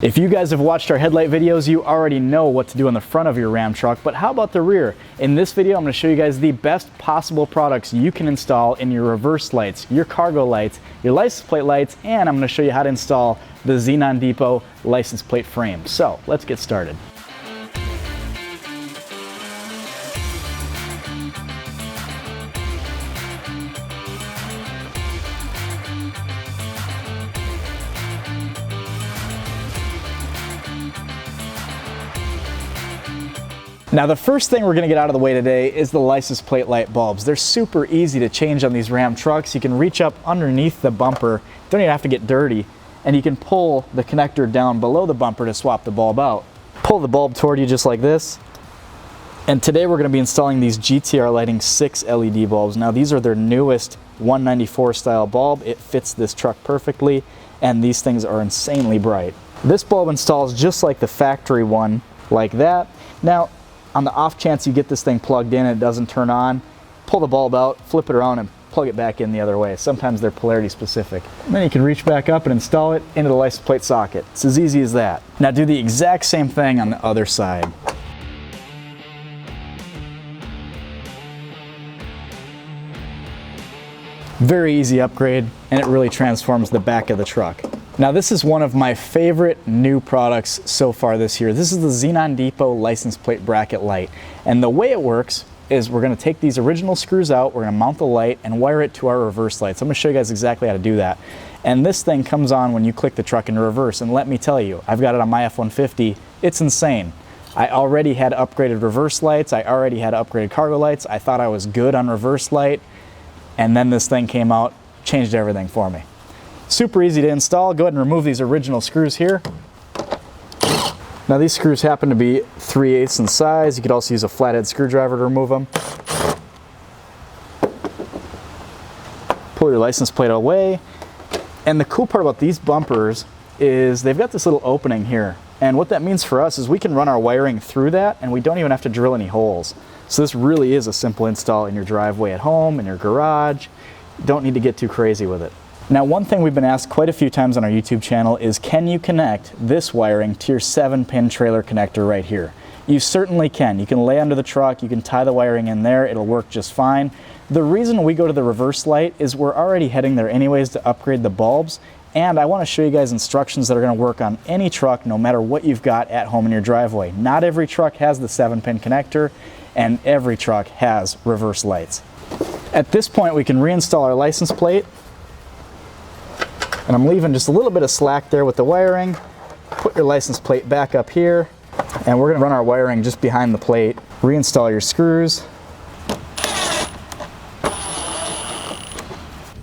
If you guys have watched our headlight videos, you already know what to do on the front of your Ram truck, but how about the rear? In this video, I'm going to show you guys the best possible products you can install in your reverse lights, your cargo lights, your license plate lights, and I'm going to show you how to install the Xenon Depot license plate frame. So let's get started. Now the first thing we're going to get out of the way today is the license plate light bulbs. They're super easy to change on these Ram trucks. You can reach up underneath the bumper, don't even have to get dirty, and you can pull the connector down below the bumper to swap the bulb out. Pull the bulb toward you just like this. And today we're going to be installing these GTR Lighting 6 LED bulbs. Now these are their newest 194 style bulb. It fits this truck perfectly, and these things are insanely bright. This bulb installs just like the factory one, like that. Now, on the off chance you get this thing plugged in and it doesn't turn on, pull the bulb out, flip it around, and plug it back in the other way. Sometimes they're polarity specific. And then you can reach back up and install it into the license plate socket. It's as easy as that. Now do the exact same thing on the other side. Very easy upgrade, and it really transforms the back of the truck. Now this is one of my favorite new products so far this year. This is the Xenon Depot license plate bracket light. And the way it works is we're going to take these original screws out, we're going to mount the light and wire it to our reverse lights. I'm going to show you guys exactly how to do that. And this thing comes on when you click the truck into reverse, and let me tell you, I've got it on my F-150, it's insane. I already had upgraded reverse lights, I already had upgraded cargo lights, I thought I was good on reverse light, and then this thing came out, changed everything for me. Super easy to install. Go ahead and remove these original screws here. Now these screws happen to be 3/8 in size. You could also use a flathead screwdriver to remove them. Pull your license plate away. And the cool part about these bumpers is they've got this little opening here. And what that means for us is we can run our wiring through that and we don't even have to drill any holes. So this really is a simple install in your driveway at home, in your garage. You don't need to get too crazy with it. Now one thing we've been asked quite a few times on our YouTube channel is, can you connect this wiring to your 7-pin trailer connector right here? You certainly can. You can lay under the truck, you can tie the wiring in there, it'll work just fine. The reason we go to the reverse light is we're already heading there anyways to upgrade the bulbs, and I want to show you guys instructions that are going to work on any truck no matter what you've got at home in your driveway. Not every truck has the 7-pin connector, and every truck has reverse lights. At this point we can reinstall our license plate. And I'm leaving just a little bit of slack there with the wiring. Put your license plate back up here, and we're going to run our wiring just behind the plate. Reinstall your screws.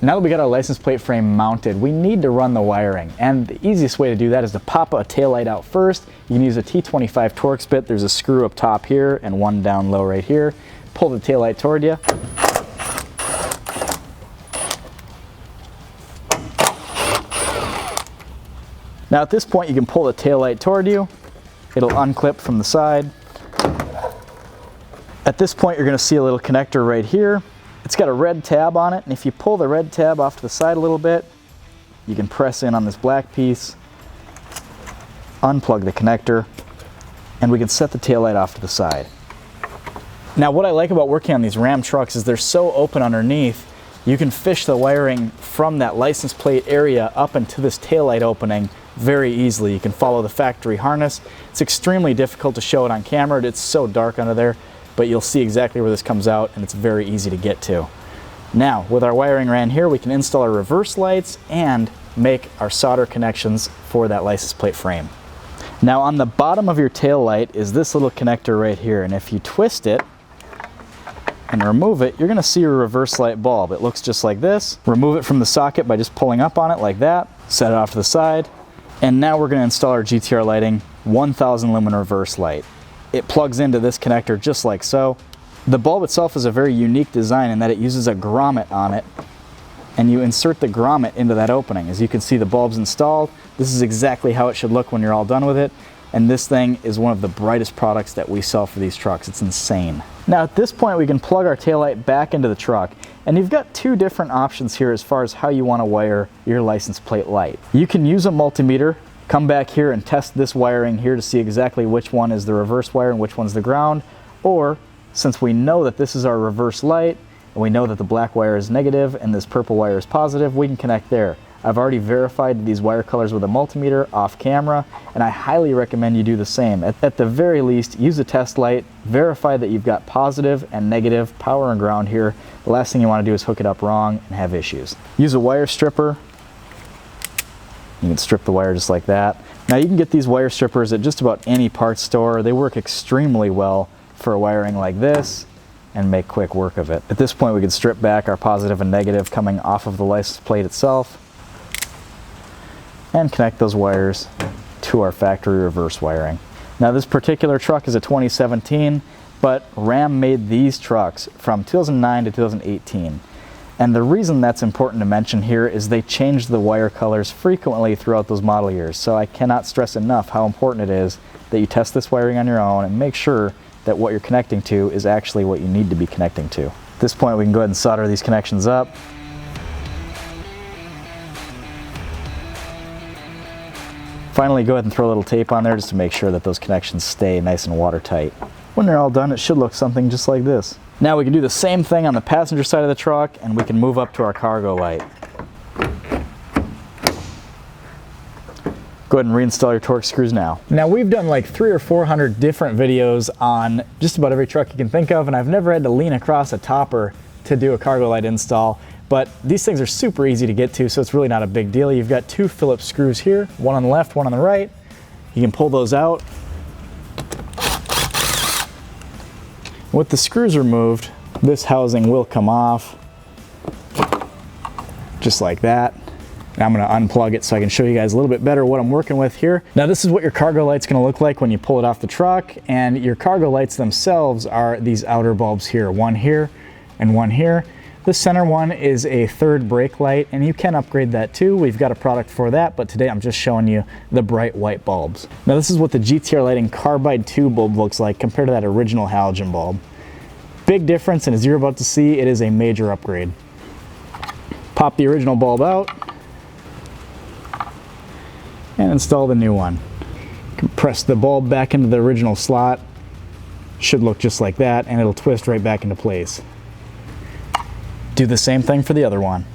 Now that we got our license plate frame mounted, we need to run the wiring. And the easiest way to do that is to pop a taillight out first. You can use a T25 Torx bit. There's a screw up top here and one down low right here. Pull the taillight toward you. Now at this point you can pull the taillight toward you, it'll unclip from the side. At this point you're going to see a little connector right here. It's got a red tab on it, and if you pull the red tab off to the side a little bit, you can press in on this black piece, unplug the connector, and we can set the taillight off to the side. Now what I like about working on these Ram trucks is they're so open underneath, you can fish the wiring from that license plate area up into this taillight opening very easily. You can follow the factory harness. It's extremely difficult to show it on camera. It's so dark under there, but you'll see exactly where this comes out, and it's very easy to get to. Now, with our wiring ran here, we can install our reverse lights and make our solder connections for that license plate frame. Now on the bottom of your tail light is this little connector right here, and if you twist it and remove it, you're going to see your reverse light bulb. It looks just like this. Remove it from the socket by just pulling up on it like that. Set it off to the side. And now we're going to install our GTR Lighting 1000 lumen reverse light. It plugs into this connector just like so. The bulb itself is a very unique design in that it uses a grommet on it, and you insert the grommet into that opening. As you can see, the bulb's installed. This is exactly how it should look when you're all done with it. And this thing is one of the brightest products that we sell for these trucks. It's insane. Now at this point we can plug our taillight back into the truck, and you've got two different options here as far as how you want to wire your license plate light. You can use a multimeter come back here and test this wiring here to see exactly which one is the reverse wire and which one's the ground. Or, since we know that this is our reverse light, and we know that the black wire is negative and this purple wire is positive, we can connect there. I've already verified these wire colors with a multimeter off camera, and I highly recommend you do the same. At the very least, use a test light, verify that you've got positive and negative power and ground here. The last thing you want to do is hook it up wrong and have issues. Use a wire stripper. You can strip the wire just like that. Now you can get these wire strippers at just about any parts store. They work extremely well for wiring like this and make quick work of it. At this point we can strip back our positive and negative coming off of the license plate itself and connect those wires to our factory reverse wiring. Now this particular truck is a 2017, but Ram made these trucks from 2009 to 2018. And the reason that's important to mention here is they changed the wire colors frequently throughout those model years. So I cannot stress enough how important it is that you test this wiring on your own and make sure that what you're connecting to is actually what you need to be connecting to. At this point we can go ahead and solder these connections up. Finally, go ahead and throw a little tape on there just to make sure that those connections stay nice and watertight. When they're all done, it should look something just like this. Now we can do the same thing on the passenger side of the truck, and we can move up to our cargo light. Go ahead and reinstall your torque screws now. Now we've done like 300 or 400 different videos on just about every truck you can think of, and I've never had to lean across a topper to do a cargo light install. But these things are super easy to get to, so it's really not a big deal. You've got two Phillips screws here, one on the left, one on the right. You can pull those out. With the screws removed, this housing will come off, just like that. And I'm gonna unplug it so I can show you guys a little bit better what I'm working with here. Now this is what your cargo light's gonna look like when you pull it off the truck, and your cargo lights themselves are these outer bulbs here, one here and one here. The center one is a third brake light, and you can upgrade that too. We've got a product for that, but today I'm just showing you the bright white bulbs. Now this is what the GTR Lighting Carbide 2 bulb looks like compared to that original halogen bulb. Big difference, and as you're about to see, it is a major upgrade. Pop the original bulb out and install the new one. Press the bulb back into the original slot. Should look just like that, and it'll twist right back into place. Do the same thing for the other one.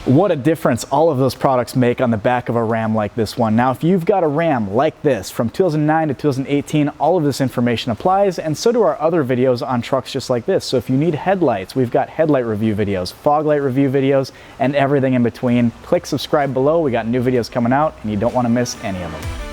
What a difference all of those products make on the back of a Ram like this one. Now, if you've got a Ram like this from 2009 to 2018, all of this information applies, and so do our other videos on trucks just like this. So if you need headlights, we've got headlight review videos, fog light review videos, and everything in between. Click subscribe below. We got new videos coming out, and you don't want to miss any of them.